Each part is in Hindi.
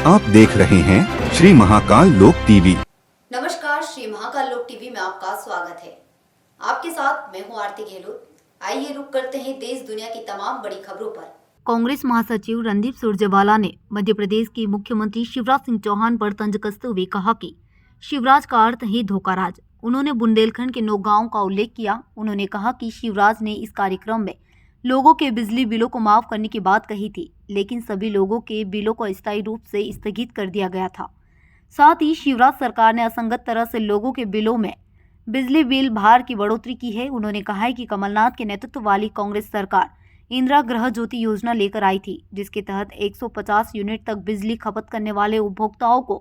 आप देख रहे हैं श्री महाकाल लोक टीवी। नमस्कार, श्री महाकाल लोक टीवी में आपका स्वागत है। आपके साथ मैं हूं आरती गहलोत। आइए रुक करते हैं देश दुनिया की तमाम बड़ी खबरों पर। कांग्रेस महासचिव रणदीप सुरजेवाला ने मध्य प्रदेश के मुख्यमंत्री शिवराज सिंह चौहान पर तंज कसते हुए कहा कि शिवराज का अर्थ है धोखाराज। उन्होंने बुंदेलखंड के 9 गांवों का उल्लेख किया। उन्होंने कहा कि शिवराज ने इस कार्यक्रम में लोगों के बिजली बिलों को माफ करने की बात कही थी, लेकिन सभी लोगों के बिलों को अस्थायी रूप से स्थगित कर दिया गया था। साथ ही शिवराज सरकार ने असंगत तरह से लोगों के बिलों में बिजली बिल भार की बढ़ोतरी की है। उन्होंने कहा है कि कमलनाथ के नेतृत्व वाली कांग्रेस सरकार इंदिरा गृह ज्योति योजना लेकर आई थी, जिसके तहत 150 यूनिट तक बिजली खपत करने वाले उपभोक्ताओं को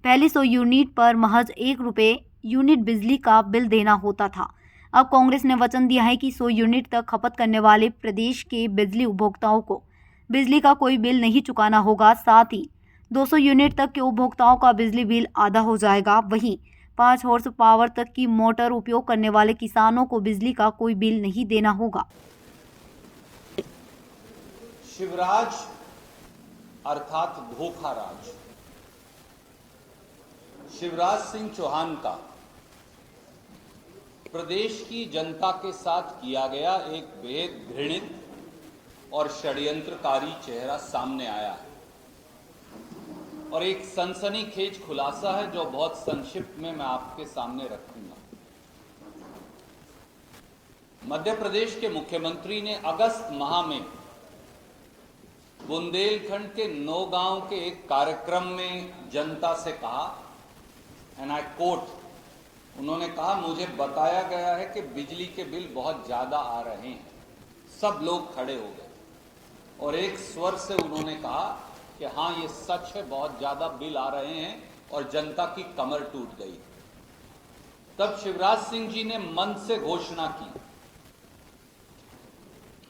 पहले 100 यूनिट पर महज 1 रुपये यूनिट बिजली का बिल देना होता था। अब कांग्रेस ने वचन दिया है कि 100 यूनिट तक खपत करने वाले प्रदेश के बिजली उपभोक्ताओं को बिजली का कोई बिल नहीं चुकाना होगा। साथ ही 200 यूनिट तक के उपभोक्ताओं का बिजली बिल आधा हो जाएगा। वहीं 5 हॉर्स पावर तक की मोटर उपयोग करने वाले किसानों को बिजली का कोई बिल नहीं देना होगा। शिवराज अर्थात धोखाराज शिवराज सिंह चौहान का प्रदेश की जनता के साथ किया गया एक बेहद घृणित और षड्यंत्रकारी चेहरा सामने आया है और एक सनसनीखेज खुलासा है जो बहुत संक्षिप्त में मैं आपके सामने रखूंगा। मध्य प्रदेश के मुख्यमंत्री ने अगस्त माह में बुंदेलखंड के 9 गांव के एक कार्यक्रम में जनता से कहा, एंड आई कोट, उन्होंने कहा, मुझे बताया गया है कि बिजली के बिल बहुत ज्यादा आ रहे हैं। सब लोग खड़े हो गए और एक स्वर से उन्होंने कहा कि हाँ, ये सच है, बहुत ज्यादा बिल आ रहे हैं, और जनता की कमर टूट गई। तब शिवराज सिंह जी ने मन से घोषणा की,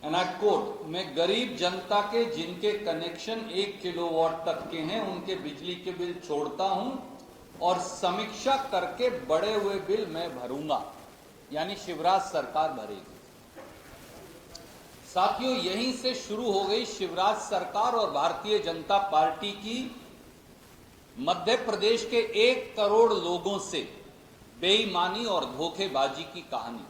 एंड आई कोट, मैं गरीब जनता के जिनके कनेक्शन 1 किलोवाट तक के हैं उनके बिजली के बिल छोड़ता हूं और समीक्षा करके बढ़े हुए बिल मैं भरूंगा, यानी शिवराज सरकार भरेगी। साथियों, यहीं से शुरू हो गई शिवराज सरकार और भारतीय जनता पार्टी की मध्य प्रदेश के 1 करोड़ लोगों से बेईमानी और धोखेबाजी की कहानी।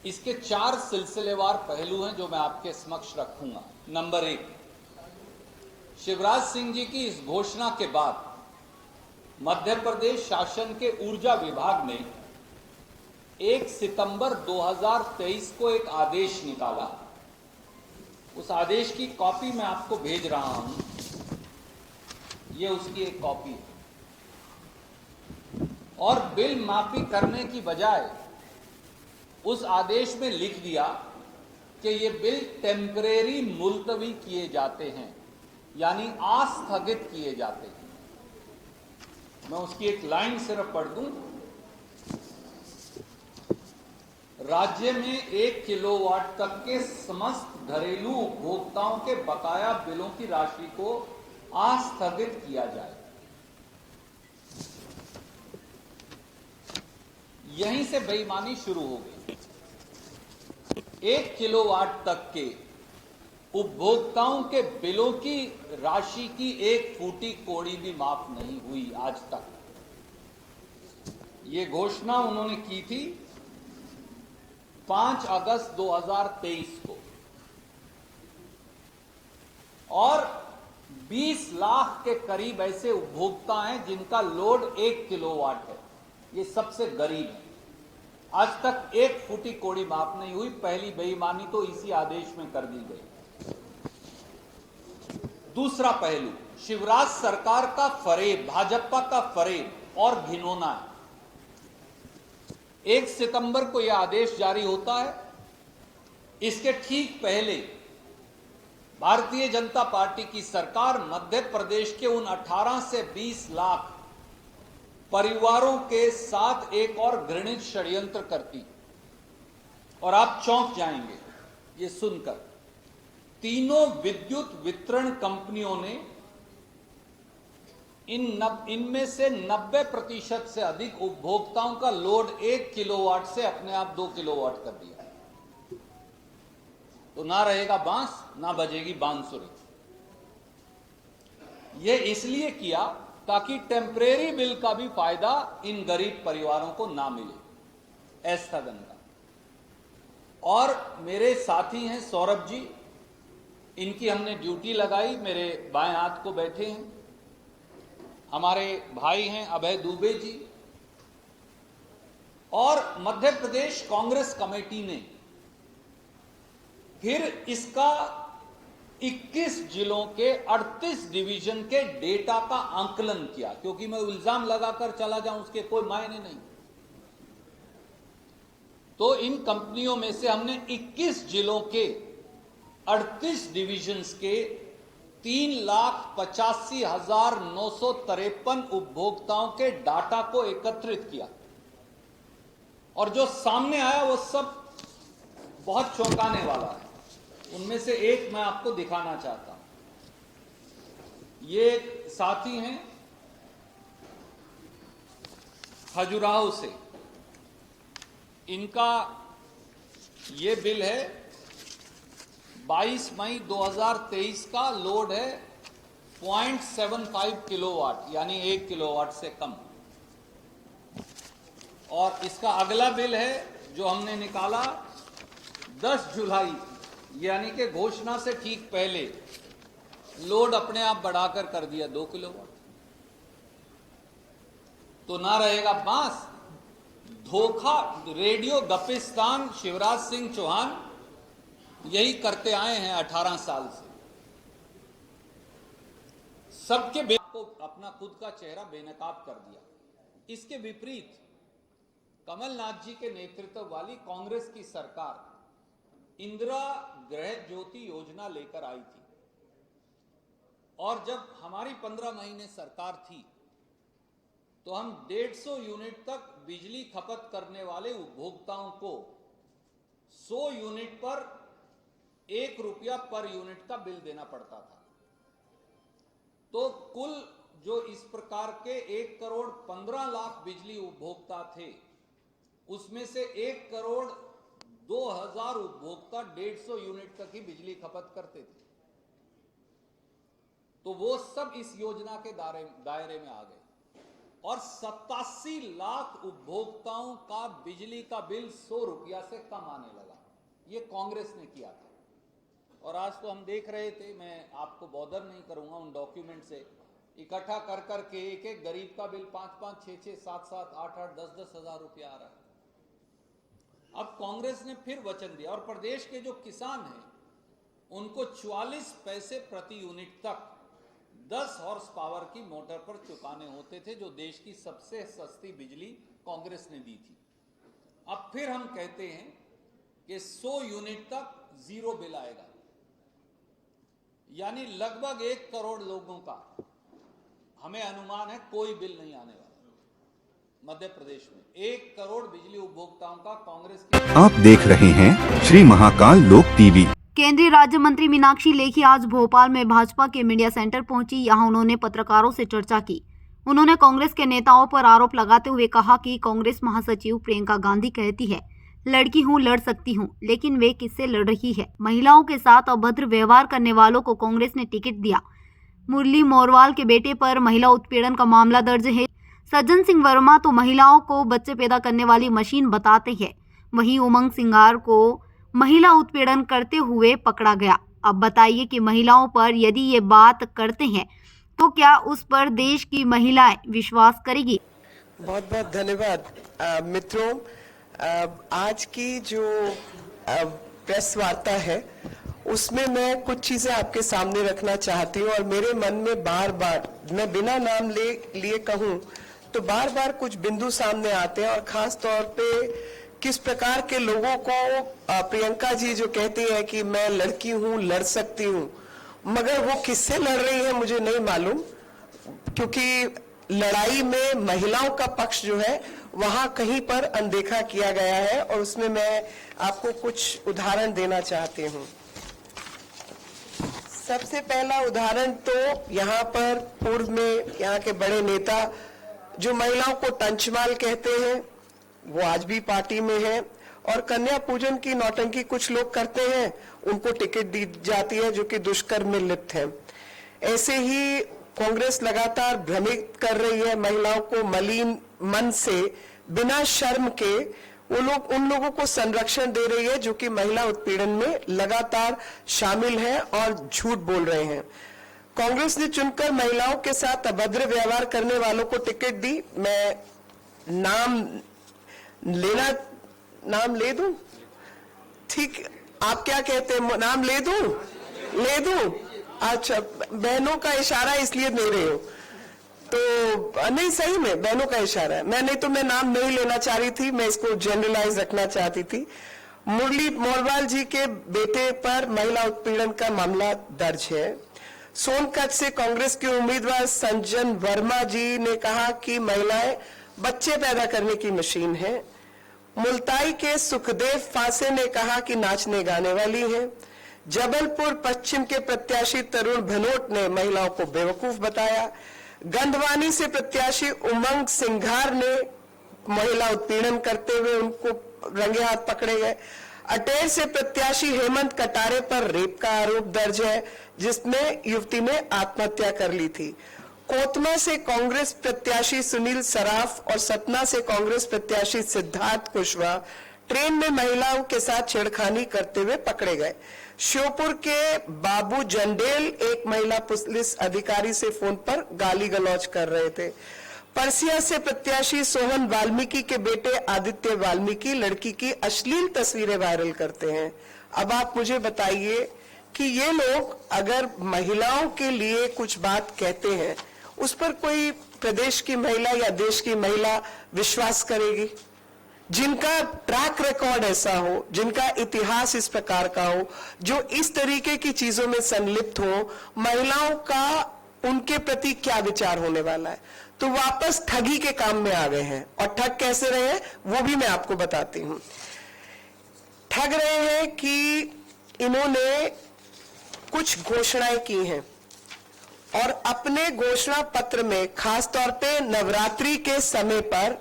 इसके 4 सिलसिलेवार पहलू हैं जो मैं आपके समक्ष रखूंगा। नंबर 1, शिवराज सिंह जी की इस घोषणा के बाद मध्य प्रदेश शासन के ऊर्जा विभाग ने 1 सितंबर 2023 को एक आदेश निकाला। उस आदेश की कॉपी मैं आपको भेज रहा हूं, यह उसकी एक कॉपी है। और बिल माफी करने की बजाय उस आदेश में लिख दिया कि ये बिल टेम्परेरी मुलतवी किए जाते हैं, यानी आस्थगित किए जाते हैं। मैं उसकी एक लाइन सिर्फ पढ़ दूं, राज्य में 1 किलोवाट तक के समस्त घरेलू उपभोक्ताओं के बकाया बिलों की राशि को आस्थगित किया जाए। यहीं से बेईमानी शुरू हो गई। 1 किलोवाट तक के उपभोक्ताओं के बिलों की राशि की 1 फूटी कौड़ी भी माफ नहीं हुई आज तक। ये घोषणा उन्होंने की थी 5 अगस्त 2023 को, और 20 लाख के करीब ऐसे उपभोक्ता हैं जिनका लोड 1 किलोवाट है। ये सबसे गरीब है। आज तक 1 फूटी कौड़ी माफ नहीं हुई। पहली बेईमानी तो इसी आदेश में कर दी गई। दूसरा पहलू, शिवराज सरकार का फरेब, भाजपा का फरेब और घिनौना है। 1 सितंबर को यह आदेश जारी होता है। इसके ठीक पहले भारतीय जनता पार्टी की सरकार मध्य प्रदेश के उन 18 से 20 लाख परिवारों के साथ एक और घृणित षड्यंत्र करती, और आप चौंक जाएंगे ये सुनकर। तीनों विद्युत वितरण कंपनियों ने इनमें से 90% से अधिक उपभोक्ताओं का लोड 1 किलोवाट से अपने आप 2 किलोवाट कर दिया। तो ना रहेगा बांस, ना बजेगी बांसुरी। ये इसलिए किया ताकि टेम्परेरी बिल का भी फायदा इन गरीब परिवारों को ना मिले, स्थगन का। और मेरे साथी हैं सौरभ जी, इनकी हमने ड्यूटी लगाई, मेरे बाएं हाथ को बैठे हैं। हमारे भाई हैं अभय दुबे जी। और मध्य प्रदेश कांग्रेस कमेटी ने फिर इसका 21 जिलों के 38 डिवीजन के डेटा का आंकलन किया, क्योंकि मैं इल्जाम लगाकर चला जाऊं उसके कोई मायने नहीं। तो इन कंपनियों में से हमने 21 जिलों के 38 डिवीजन्स के 3,85,953 उपभोक्ताओं के डाटा को एकत्रित किया, और जो सामने आया वो सब बहुत चौंकाने वाला है। उनमें से एक मैं आपको दिखाना चाहता हूं। ये एक साथी हैं खजुराहो से, इनका ये बिल है 22 मई 2023 का, लोड है 0.75 किलोवाट, यानी 1 किलोवाट से कम। और इसका अगला बिल है जो हमने निकाला 10 जुलाई, यानी कि घोषणा से ठीक पहले, लोड अपने आप बढ़ाकर कर दिया 2 किलोवाट। तो ना रहेगा बांस, धोखा। रेडियो गपिस्तान शिवराज सिंह चौहान यही करते आए हैं 18 साल से। सबके को अपना खुद का चेहरा बेनकाब कर दिया। इसके विपरीत कमलनाथ जी के नेतृत्व वाली कांग्रेस की सरकार इंदिरा गृह ज्योति योजना लेकर आई थी, और जब हमारी 15 महीने सरकार थी तो हम 150 यूनिट तक बिजली खपत करने वाले उपभोक्ताओं को 100 यूनिट पर 1 रुपया पर यूनिट का बिल देना पड़ता था। तो कुल जो इस प्रकार के 1 करोड़ 15 लाख बिजली उपभोक्ता थे, उसमें से 1 करोड़ 2,000 उपभोक्ता 150 यूनिट तक ही बिजली खपत करते थे। तो वो सब इस योजना के दायरे में आ गए, और 87 लाख उपभोक्ताओं का बिजली का बिल 100 रुपया से कम आने लगा। ये कांग्रेस ने किया था। और आज तो हम देख रहे थे, मैं आपको बॉदर नहीं करूंगा, उन डॉक्यूमेंट से इकट्ठा कर करके एक एक गरीब का बिल 5-5, 6-6, 7-7, 8-8, 10-10 हजार रुपया आ रहा है। अब कांग्रेस ने फिर वचन दिया, और प्रदेश के जो किसान हैं उनको 44 पैसे प्रति यूनिट तक 10 हॉर्स पावर की मोटर पर चुकाने होते थे, जो देश की सबसे सस्ती बिजली कांग्रेस ने दी थी। अब फिर हम कहते हैं कि 100 यूनिट तक 0 बिल आएगा, यानी लगभग 1 करोड़ लोगों का हमें अनुमान है कोई बिल नहीं आने वाला। मध्य प्रदेश में 1 करोड़ बिजली उपभोक्ताओं का कांग्रेस की। आप देख रहे हैं श्री महाकाल लोक टीवी। केंद्रीय राज्य मंत्री मीनाक्षी लेखी आज भोपाल में भाजपा के मीडिया सेंटर पहुंची। यहां उन्होंने पत्रकारों से चर्चा की। उन्होंने कांग्रेस के नेताओं पर आरोप लगाते हुए कहा कि कांग्रेस महासचिव प्रियंका गांधी कहती है लड़की हूं, लड़ सकती हूं, लेकिन वे किससे लड़ रही है? महिलाओं के साथ अभद्र व्यवहार करने वालों को कांग्रेस ने टिकट दिया। मुरली मोरवाल के बेटे पर महिला उत्पीड़न का मामला दर्ज है। सज्जन सिंह वर्मा तो महिलाओं को बच्चे पैदा करने वाली मशीन बताते हैं। वहीं उमंग सिंगार को महिला उत्पीड़न करते हुए पकड़ा गया। अब बताइए कि महिलाओं पर यदि ये बात करते हैं तो क्या उस पर देश की महिलाएं विश्वास करेगी? बहुत बहुत धन्यवाद मित्रों। आज की जो प्रेस वार्ता है उसमें मैं कुछ चीजें आपके सामने रखना चाहती हूँ, और मेरे मन में बार बार, मैं बिना नाम लिए कहूँ तो बार बार कुछ बिंदु सामने आते हैं, और खास तौर पे किस प्रकार के लोगों को प्रियंका जी जो कहती है कि मैं लड़की हूँ, लड़ सकती हूँ, मगर वो किससे लड़ रही है मुझे नहीं मालूम, क्योंकि लड़ाई में महिलाओं का पक्ष जो है वहां कहीं पर अनदेखा किया गया है, और उसमें मैं आपको कुछ उदाहरण देना चाहती हूँ। सबसे पहला उदाहरण तो यहाँ पर पूर्व में यहाँ के बड़े नेता जो महिलाओं को टंचमाल कहते हैं वो आज भी पार्टी में है, और कन्या पूजन की नौटंकी कुछ लोग करते हैं, उनको टिकट दी जाती है जो कि दुष्कर्म में लिप्त है। ऐसे ही कांग्रेस लगातार भ्रमित कर रही है महिलाओं को मलिन मन से, बिना शर्म के उन लोगों को संरक्षण दे रही है जो कि महिला उत्पीड़न में लगातार शामिल हैं और झूठ बोल रहे हैं। कांग्रेस ने चुनकर महिलाओं के साथ अभद्र व्यवहार करने वालों को टिकट दी। मैं नाम ले दूं? ठीक, आप क्या कहते हैं, नाम ले दूं? अच्छा, बहनों का इशारा इसलिए दे रहे हो तो नहीं, सही में बहनों का इशारा है। मैं नाम नहीं लेना चाह रही थी, मैं इसको जनरलाइज रखना चाहती थी। मुरली मोरवाल जी के बेटे पर महिला उत्पीड़न का मामला दर्ज है। सोनकच्छ से कांग्रेस के उम्मीदवार संजन वर्मा जी ने कहा कि महिलाएं बच्चे पैदा करने की मशीन है। मुल्ताई के सुखदेव फांसे ने कहा कि नाचने गाने वाली है। जबलपुर पश्चिम के प्रत्याशी तरुण भनोट ने महिलाओं को बेवकूफ बताया। गंधवानी से प्रत्याशी उमंग सिंघार ने महिला उत्पीड़न करते हुए उनको रंगे हाथ पकड़े गए। अटेर से प्रत्याशी हेमंत कटारे पर रेप का आरोप दर्ज है, जिसमें युवती ने आत्महत्या कर ली थी। कोतमा से कांग्रेस प्रत्याशी सुनील सराफ और सतना से कांग्रेस प्रत्याशी सिद्धार्थ कुशवाहा ट्रेन में महिलाओं के साथ छेड़खानी करते हुए पकड़े गए। श्योपुर के बाबू जंडेल एक महिला पुलिस अधिकारी से फोन पर गाली गलौज कर रहे थे। परसिया से प्रत्याशी सोहन वाल्मीकि के बेटे आदित्य वाल्मीकि लड़की की अश्लील तस्वीरें वायरल करते हैं। अब आप मुझे बताइए कि ये लोग अगर महिलाओं के लिए कुछ बात कहते हैं, उस पर कोई प्रदेश की महिला या देश की महिला विश्वास करेगी? जिनका ट्रैक रिकॉर्ड ऐसा हो, जिनका इतिहास इस प्रकार का हो, जो इस तरीके की चीजों में संलिप्त हो, महिलाओं का उनके प्रति क्या विचार होने वाला है? तो वापस ठगी के काम में आ गए हैं। और ठग कैसे रहे हैं वो भी मैं आपको बताती हूं। ठग रहे हैं कि इन्होंने कुछ घोषणाएं की हैं और अपने घोषणा पत्र में खासतौर पे नवरात्रि के समय पर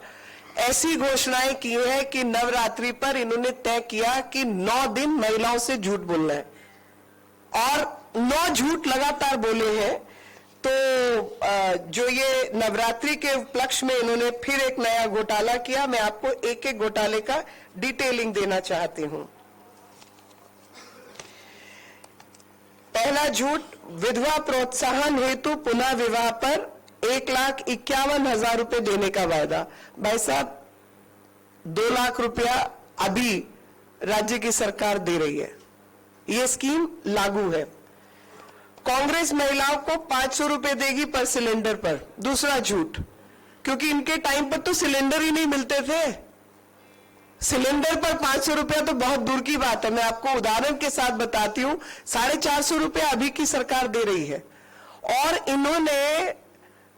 ऐसी घोषणाएं की है कि नवरात्रि पर इन्होंने तय किया कि 9 दिन महिलाओं से झूठ बोलना है और 9 झूठ लगातार बोले हैं। तो जो ये नवरात्रि के उपलक्ष्य में इन्होंने फिर एक नया घोटाला किया। मैं आपको एक एक घोटाले का डिटेलिंग देना चाहती हूं। पहला झूठ, विधवा प्रोत्साहन हेतु पुनः विवाह पर 1,51,000 रुपए देने का वायदा। भाई साहब, 2 लाख रुपया अभी राज्य की सरकार दे रही है, ये स्कीम लागू है। कांग्रेस महिलाओं को 500 रुपए देगी पर सिलेंडर पर। दूसरा झूठ, क्योंकि इनके टाइम पर तो सिलेंडर ही नहीं मिलते थे। सिलेंडर पर 500 रुपया तो बहुत दूर की बात है। मैं आपको उदाहरण के साथ बताती हूं, 450 रुपया अभी की सरकार दे रही है। और इन्होंने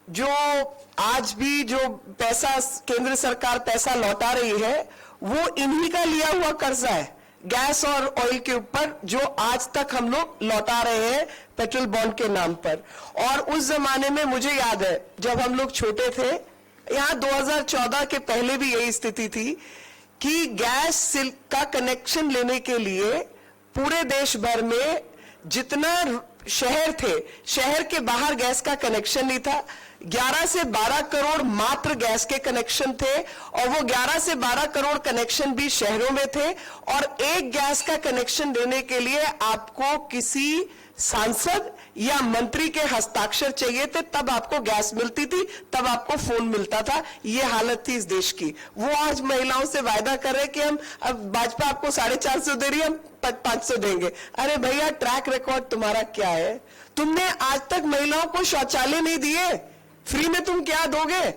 जो आज भी जो पैसा केंद्र सरकार पैसा लौटा रही है, वो इन्हीं का लिया हुआ कर्जा है गैस और ऑयल के ऊपर, जो आज तक हम लोग लौटा रहे हैं पेट्रोल बॉन्ड के नाम पर। और उस जमाने में मुझे याद है जब हम लोग छोटे थे, यहां 2014 के पहले भी यही स्थिति थी कि गैस का कनेक्शन लेने के लिए पूरे देश भर में जितना शहर थे, शहर के बाहर गैस का कनेक्शन नहीं था। 11 से 12 करोड़ मात्र गैस के कनेक्शन थे और वो 11 से 12 करोड़ कनेक्शन भी शहरों में थे। और एक गैस का कनेक्शन देने के लिए आपको किसी सांसद या मंत्री के हस्ताक्षर चाहिए थे, तब आपको गैस मिलती थी, तब आपको फोन मिलता था। ये हालत थी इस देश की। वो आज महिलाओं से वायदा कर रहे कि हम अब भाजपा आपको 450 दे रही है, हम 500 देंगे। अरे भैया, ट्रैक रिकॉर्ड तुम्हारा क्या है? तुमने आज तक महिलाओं को शौचालय नहीं दिए, फ्री में तुम क्या दोगे?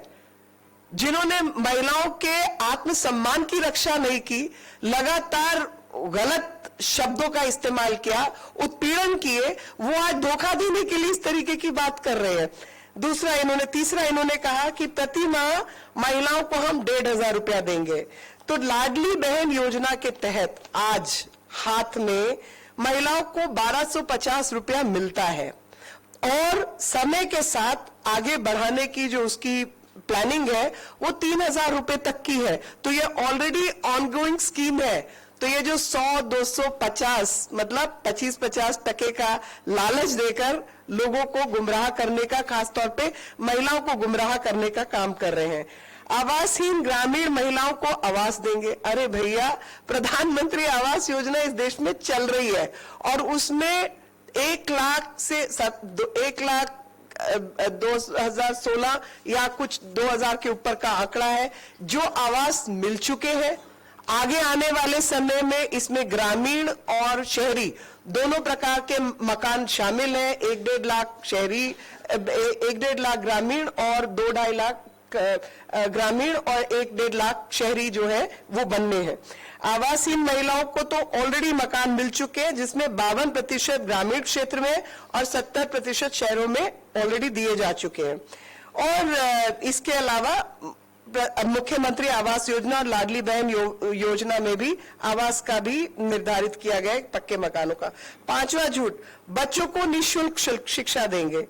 जिन्होंने महिलाओं के आत्मसम्मान की रक्षा नहीं की, लगातार गलत शब्दों का इस्तेमाल किया, उत्पीड़न किए, वो आज धोखा देने के लिए इस तरीके की बात कर रहे हैं। तीसरा इन्होंने कहा कि प्रति माह महिलाओं को हम 1,500 रुपया देंगे। तो लाडली बहन योजना के तहत आज हाथ में महिलाओं को 1,250 रुपया मिलता है और समय के साथ आगे बढ़ाने की जो उसकी प्लानिंग है वो 3,000 रुपए तक की है। तो ये ऑलरेडी ऑनगोइंग स्कीम है। तो ये जो 100, 250 मतलब 25-50% का लालच देकर लोगों को गुमराह करने का, खासतौर पे महिलाओं को गुमराह करने का काम कर रहे हैं। आवासहीन ग्रामीण महिलाओं को आवास देंगे। अरे भैया, प्रधानमंत्री आवास योजना इस देश में चल रही है और उसमें 1,2016 या कुछ 2000 के ऊपर का आंकड़ा है जो आवास मिल चुके हैं। आगे आने वाले समय में इसमें ग्रामीण और शहरी दोनों प्रकार के मकान शामिल हैं। 1-1.5 लाख शहरी, 1-1.5 लाख ग्रामीण और 2-2.5 लाख ग्रामीण और 1-1.5 लाख शहरी जो है वो बनने हैं। आवासहीन महिलाओं को तो ऑलरेडी मकान मिल चुके हैं, जिसमें 52% ग्रामीण क्षेत्र में और 70% शहरों में ऑलरेडी दिए जा चुके हैं। और इसके अलावा मुख्यमंत्री आवास योजना और लाडली बहन योजना में भी आवास का भी निर्धारित किया गया है, पक्के मकानों का। 5वां झूठ, बच्चों को निःशुल्क शिक्षा देंगे।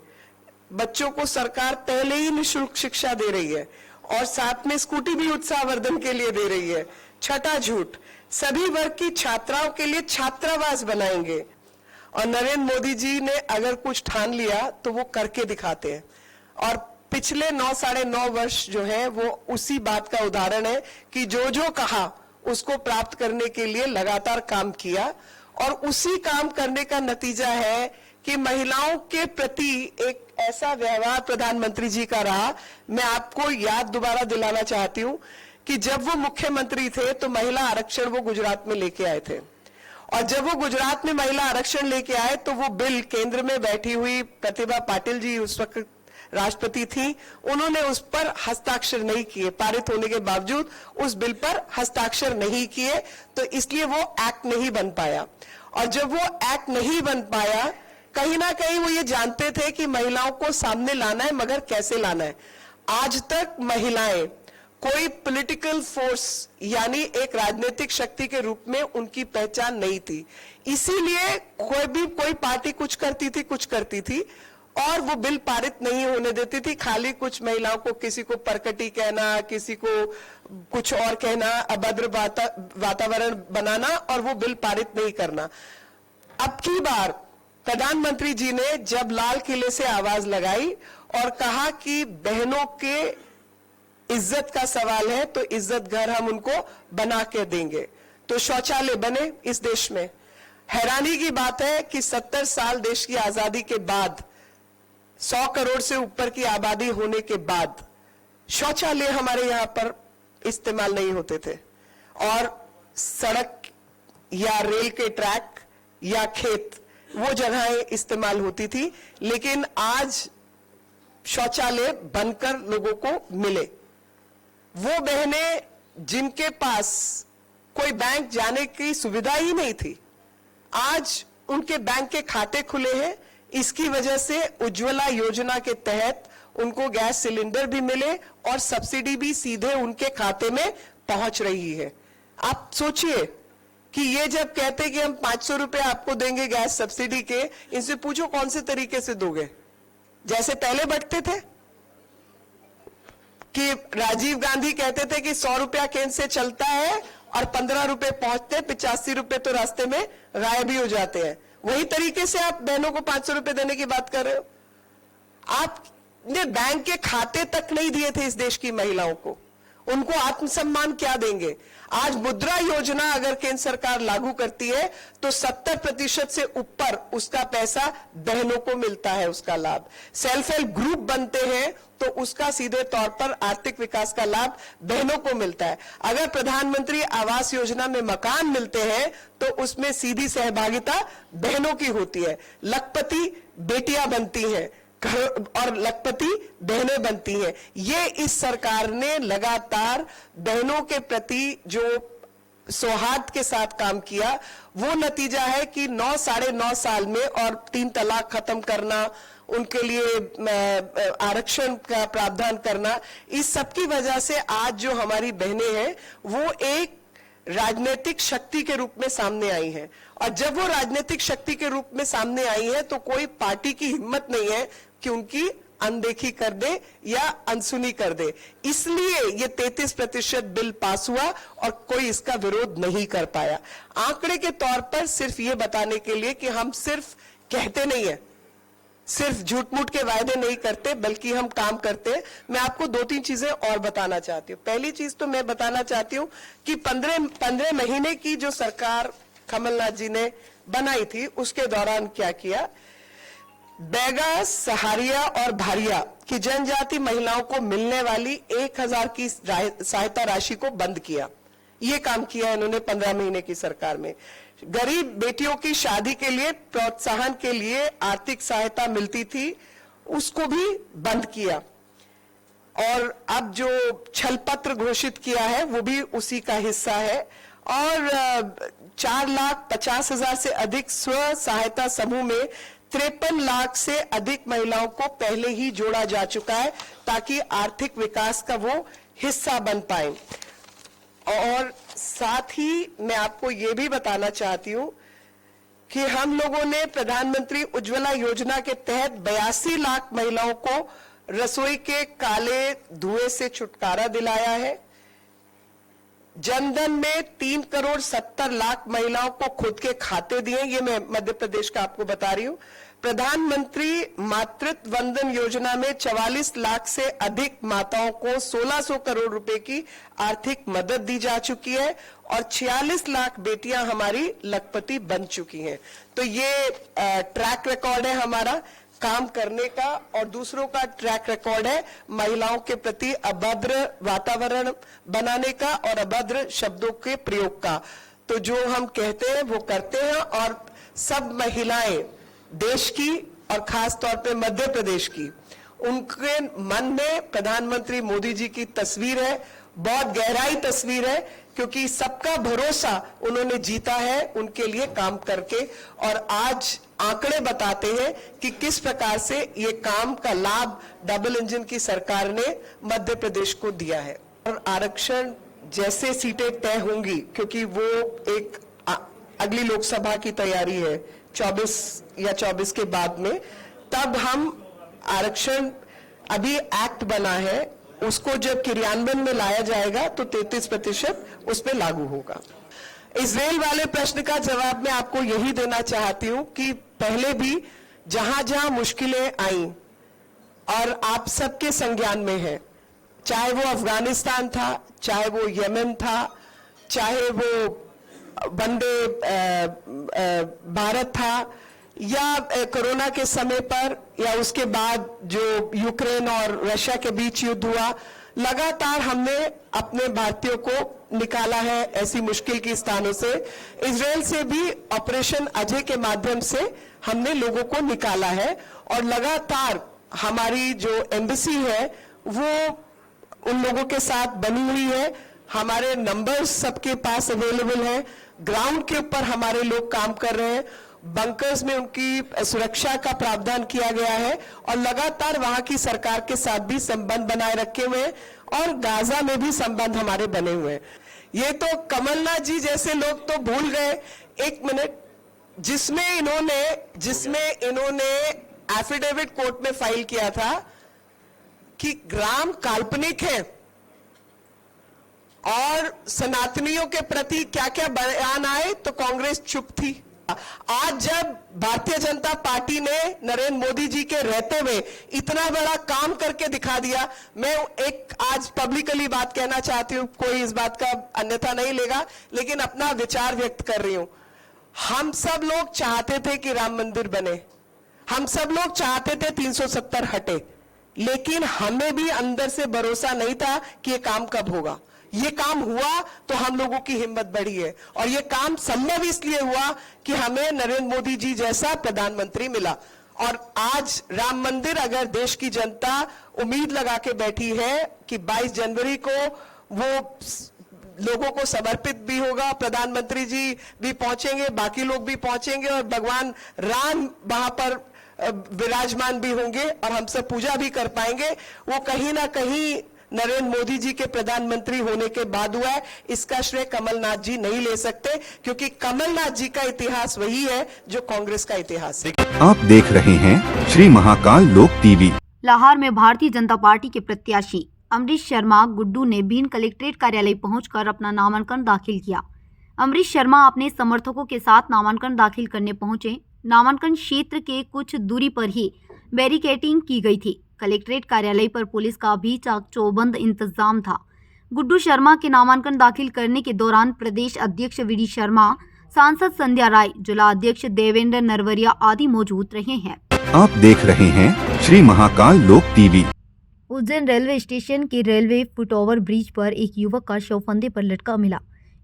बच्चों को सरकार पहले ही निःशुल्क शिक्षा दे रही है और साथ में स्कूटी भी उत्साहवर्धन के लिए दे रही है। 6वां झूठ, सभी वर्ग की छात्राओं के लिए छात्रावास बनाएंगे। और नरेंद्र मोदी जी ने अगर कुछ ठान लिया तो वो करके दिखाते हैं और पिछले 9-9.5 वर्ष जो है वो उसी बात का उदाहरण है कि जो जो कहा उसको प्राप्त करने के लिए लगातार काम किया और उसी काम करने का नतीजा है कि महिलाओं के प्रति एक ऐसा व्यवहार प्रधानमंत्री जी का रहा। मैं आपको याद दोबारा दिलाना चाहती हूं कि जब वो मुख्यमंत्री थे तो महिला आरक्षण वो गुजरात में लेके आए थे और जब वो गुजरात में महिला आरक्षण लेके आए तो वो बिल केंद्र में बैठी हुई प्रतिभा पाटिल जी उस वक्त राष्ट्रपति थी, उन्होंने उस पर हस्ताक्षर नहीं किए। पारित होने के बावजूद उस बिल पर हस्ताक्षर नहीं किए, तो इसलिए वो एक्ट नहीं बन पाया। और जब वो एक्ट नहीं बन पाया, कहीं ना कहीं वो ये जानते थे कि महिलाओं को सामने लाना है, मगर कैसे लाना है। आज तक महिलाएं कोई पॉलिटिकल फोर्स यानी एक राजनीतिक शक्ति के रूप में उनकी पहचान नहीं थी, इसीलिए कोई पार्टी कुछ करती थी और वो बिल पारित नहीं होने देती थी। खाली कुछ महिलाओं को, किसी को परकटी कहना, किसी को कुछ और कहना, अभद्र वातावरण बनाना और वो बिल पारित नहीं करना। अब की बार प्रधानमंत्री जी ने जब लाल किले से आवाज लगाई और कहा कि बहनों के इज्जत का सवाल है तो इज्जत घर हम उनको बना के देंगे, तो शौचालय बने इस देश में। हैरानी की बात है कि 70 साल देश की आजादी के बाद, 100 करोड़ से ऊपर की आबादी होने के बाद शौचालय हमारे यहां पर इस्तेमाल नहीं होते थे और सड़क या रेल के ट्रैक या खेत वो जगहें इस्तेमाल होती थी। लेकिन आज शौचालय बनकर लोगों को मिले। वो बहनें जिनके पास कोई बैंक जाने की सुविधा ही नहीं थी, आज उनके बैंक के खाते खुले हैं। इसकी वजह से उज्ज्वला योजना के तहत उनको गैस सिलेंडर भी मिले और सब्सिडी भी सीधे उनके खाते में पहुंच रही है। आप सोचिए कि ये जब कहते कि हम 500 रुपए आपको देंगे गैस सब्सिडी के, इनसे पूछो कौन से तरीके से दोगे? जैसे पहले बंटते थे कि राजीव गांधी कहते थे कि 100 रुपया केंद्र से चलता है और 15 रुपए पहुंचते, 85 रुपए तो रास्ते में गायब ही हो जाते हैं। वही तरीके से आप बहनों को 500 रुपए देने की बात कर रहे हो। आपने बैंक के खाते तक नहीं दिए थे इस देश की महिलाओं को, उनको आत्मसम्मान क्या देंगे? आज मुद्रा योजना अगर केंद्र सरकार लागू करती है तो 70% से ऊपर उसका पैसा बहनों को मिलता है, उसका लाभ। सेल्फ हेल्प ग्रुप बनते हैं तो उसका सीधे तौर पर आर्थिक विकास का लाभ बहनों को मिलता है। अगर प्रधानमंत्री आवास योजना में मकान मिलते हैं तो उसमें सीधी सहभागिता बहनों की होती है। लखपति बेटियां बनती हैं और लखपति बहनें बनती हैं। ये इस सरकार ने लगातार बहनों के प्रति जो सौहार्द के साथ काम किया, वो नतीजा है कि 9-9.5 साल में और 3 तलाक खत्म करना, उनके लिए आरक्षण का प्रावधान करना, इस सब की वजह से आज जो हमारी बहनें हैं वो एक राजनीतिक शक्ति के रूप में सामने आई है। और जब वो राजनीतिक शक्ति के रूप में सामने आई है तो कोई पार्टी की हिम्मत नहीं है कि उनकी अनदेखी कर दे या अनसुनी कर दे। इसलिए ये 33% बिल पास हुआ और कोई इसका विरोध नहीं कर पाया। आंकड़े के तौर पर सिर्फ ये बताने के लिए कि हम सिर्फ कहते नहीं है, सिर्फ झूठ मूठ के वायदे नहीं करते बल्कि हम काम करते हैं। मैं आपको 2-3 चीजें और बताना चाहती हूँ। पहली चीज तो मैं बताना चाहती हूँ कि 15 महीने की जो सरकार कमलनाथ जी ने बनाई थी उसके दौरान क्या किया। बैगा, सहारिया और भारिया की जनजाति महिलाओं को मिलने वाली 1000 की सहायता राशि को बंद किया। ये काम किया इन्होंने 15 महीने की सरकार में। गरीब बेटियों की शादी के लिए प्रोत्साहन के लिए आर्थिक सहायता मिलती थी उसको भी बंद किया। और अब जो छलपत्र घोषित किया है वो भी उसी का हिस्सा है। और 4,50,000 से अधिक स्व सहायता समूह में 53 लाख से अधिक महिलाओं को पहले ही जोड़ा जा चुका है ताकि आर्थिक विकास का वो हिस्सा बन पाए। और साथ ही मैं आपको ये भी बताना चाहती हूं कि हम लोगों ने प्रधानमंत्री उज्ज्वला योजना के तहत 82 लाख महिलाओं को रसोई के काले धुएं से छुटकारा दिलाया है। जनधन में 3,70,00,000 महिलाओं को खुद के खाते दिए, ये मैं मध्य प्रदेश का आपको बता रही हूं। प्रधानमंत्री मातृत्व वंदन योजना में 44 लाख से अधिक माताओं को 1600 करोड़ रुपए की आर्थिक मदद दी जा चुकी है और 46 लाख बेटियां हमारी लखपति बन चुकी हैं। तो ये ट्रैक रिकॉर्ड है हमारा काम करने का। और दूसरों का ट्रैक रिकॉर्ड है महिलाओं के प्रति अभद्र वातावरण बनाने का और अभद्र शब्दों के प्रयोग का। तो जो हम कहते हैं वो करते हैं। और सब महिलाएं देश की और खास तौर पे मध्य प्रदेश की, उनके मन में प्रधानमंत्री मोदी जी की तस्वीर है, बहुत गहराई तस्वीर है, क्योंकि सबका भरोसा उन्होंने जीता है उनके लिए काम करके। और आज आंकड़े बताते हैं कि किस प्रकार से ये काम का लाभ डबल इंजन की सरकार ने मध्य प्रदेश को दिया है। और आरक्षण जैसे सीटें तय होंगी, क्योंकि वो एक अगली लोकसभा की तैयारी है 24 या 24 के बाद में, तब हम आरक्षण, अभी एक्ट बना है, उसको जब क्रियान्वयन में लाया जाएगा तो 33% उस पर लागू होगा। इजराइल वाले प्रश्न का जवाब मैं आपको यही देना चाहती हूं कि पहले भी जहां जहां मुश्किलें आई और आप सबके संज्ञान में है, चाहे वो अफगानिस्तान था, चाहे वो यमन था, चाहे वो वंदे भारत था, या कोरोना के समय पर या उसके बाद जो यूक्रेन और रशिया के बीच युद्ध हुआ, लगातार हमने अपने भारतीयों को निकाला है ऐसी मुश्किल की स्थानों से। इजराइल से भी ऑपरेशन अजय के माध्यम से हमने लोगों को निकाला है और लगातार हमारी जो एम्बेसी है वो उन लोगों के साथ बनी हुई है। हमारे नंबर्स सबके पास अवेलेबल हैं, ग्राउंड के ऊपर हमारे लोग काम कर रहे हैं, बंकर्स में उनकी सुरक्षा का प्रावधान किया गया है और लगातार वहां की सरकार के साथ भी संबंध बनाए रखे हुए हैं और गाजा में भी संबंध हमारे बने हुए हैं। ये तो कमलनाथ जी जैसे लोग तो भूल गए, एक मिनट, जिसमें इन्होंने एफिडेविट कोर्ट में फाइल किया था कि ग्राम काल्पनिक है और सनातनियों के प्रति क्या क्या बयान आए तो कांग्रेस चुप थी। आज जब भारतीय जनता पार्टी ने नरेंद्र मोदी जी के रहते हुए इतना बड़ा काम करके दिखा दिया, मैं एक आज पब्लिकली बात कहना चाहती हूं, कोई इस बात का अन्यथा नहीं लेगा, लेकिन अपना विचार व्यक्त कर रही हूं। हम सब लोग चाहते थे कि राम मंदिर बने, हम सब लोग चाहते थे 370 हटे, लेकिन हमें भी अंदर से भरोसा नहीं था कि ये काम कब होगा। ये काम हुआ तो हम लोगों की हिम्मत बढ़ी है और ये काम संभव इसलिए हुआ कि हमें नरेंद्र मोदी जी जैसा प्रधानमंत्री मिला। और आज राम मंदिर अगर देश की जनता उम्मीद लगा के बैठी है कि 22 जनवरी को वो लोगों को समर्पित भी होगा, प्रधानमंत्री जी भी पहुंचेंगे, बाकी लोग भी पहुंचेंगे और भगवान राम वहां पर विराजमान भी होंगे और हम सब पूजा भी कर पाएंगे, वो कहीं ना कहीं नरेंद्र मोदी जी के प्रधानमंत्री होने के बाद हुआ है। इसका श्रेय कमलनाथ जी नहीं ले सकते, क्योंकि कमलनाथ जी का इतिहास वही है जो कांग्रेस का इतिहास है। आप देख रहे हैं श्री महाकाल लोक टीवी। लाहौर में भारतीय जनता पार्टी के प्रत्याशी अमरीश शर्मा गुड्डू ने भिंड कलेक्ट्रेट कार्यालय पहुंचकर अपना नामांकन दाखिल किया। अमरीश शर्मा अपने समर्थकों के साथ नामांकन दाखिल करने पहुंचे। नामांकन क्षेत्र के कुछ दूरी पर ही बैरिकेटिंग की गई थी। कलेक्ट्रेट कार्यालय पर पुलिस का भी चाक-चौबंद इंतजाम था। गुड्डू शर्मा के नामांकन दाखिल करने के दौरान प्रदेश अध्यक्ष वी.डी. शर्मा, सांसद संध्या राय, जिला अध्यक्ष देवेंद्र नरवरिया आदि मौजूद रहे हैं। आप देख रहे हैं श्री महाकाल लोक टीवी। उज्जैन रेलवे स्टेशन के रेलवे फुटओवर ब्रिज पर एक युवक का शव फंदे पर लटका मिला।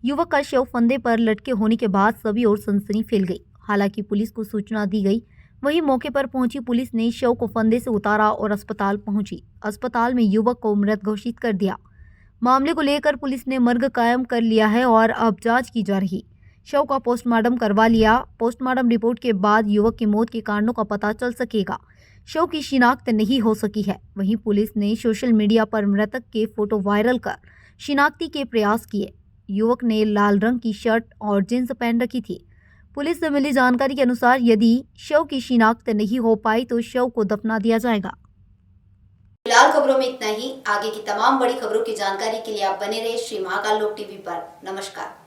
युवक का शव फंदे पर लटके होने के बाद सभी ओर सनसनी फैल गई। हालांकि पुलिस को सूचना दी गई। वहीं मौके पर पहुंची पुलिस ने शव को फंदे से उतारा और अस्पताल पहुंची। अस्पताल में युवक को मृत घोषित कर दिया। मामले को लेकर पुलिस ने मर्ग कायम कर लिया है और अब जांच की जा रही। शव का पोस्टमार्टम करवा लिया। पोस्टमार्टम रिपोर्ट के बाद युवक की मौत के कारणों का पता चल सकेगा। शव की शिनाख्त नहीं हो सकी है। वहीं पुलिस ने सोशल मीडिया पर मृतक के फोटो वायरल कर शिनाख्ती के प्रयास किए। युवक ने लाल रंग की शर्ट और जींस पहन रखी थी। पुलिस से मिली जानकारी के अनुसार यदि शव की शिनाख्त नहीं हो पाई तो शव को दफना दिया जाएगा। फिलहाल खबरों में इतना ही। आगे की तमाम बड़ी खबरों की जानकारी के लिए आप बने रहे श्री महाकाल लोक टीवी पर। नमस्कार।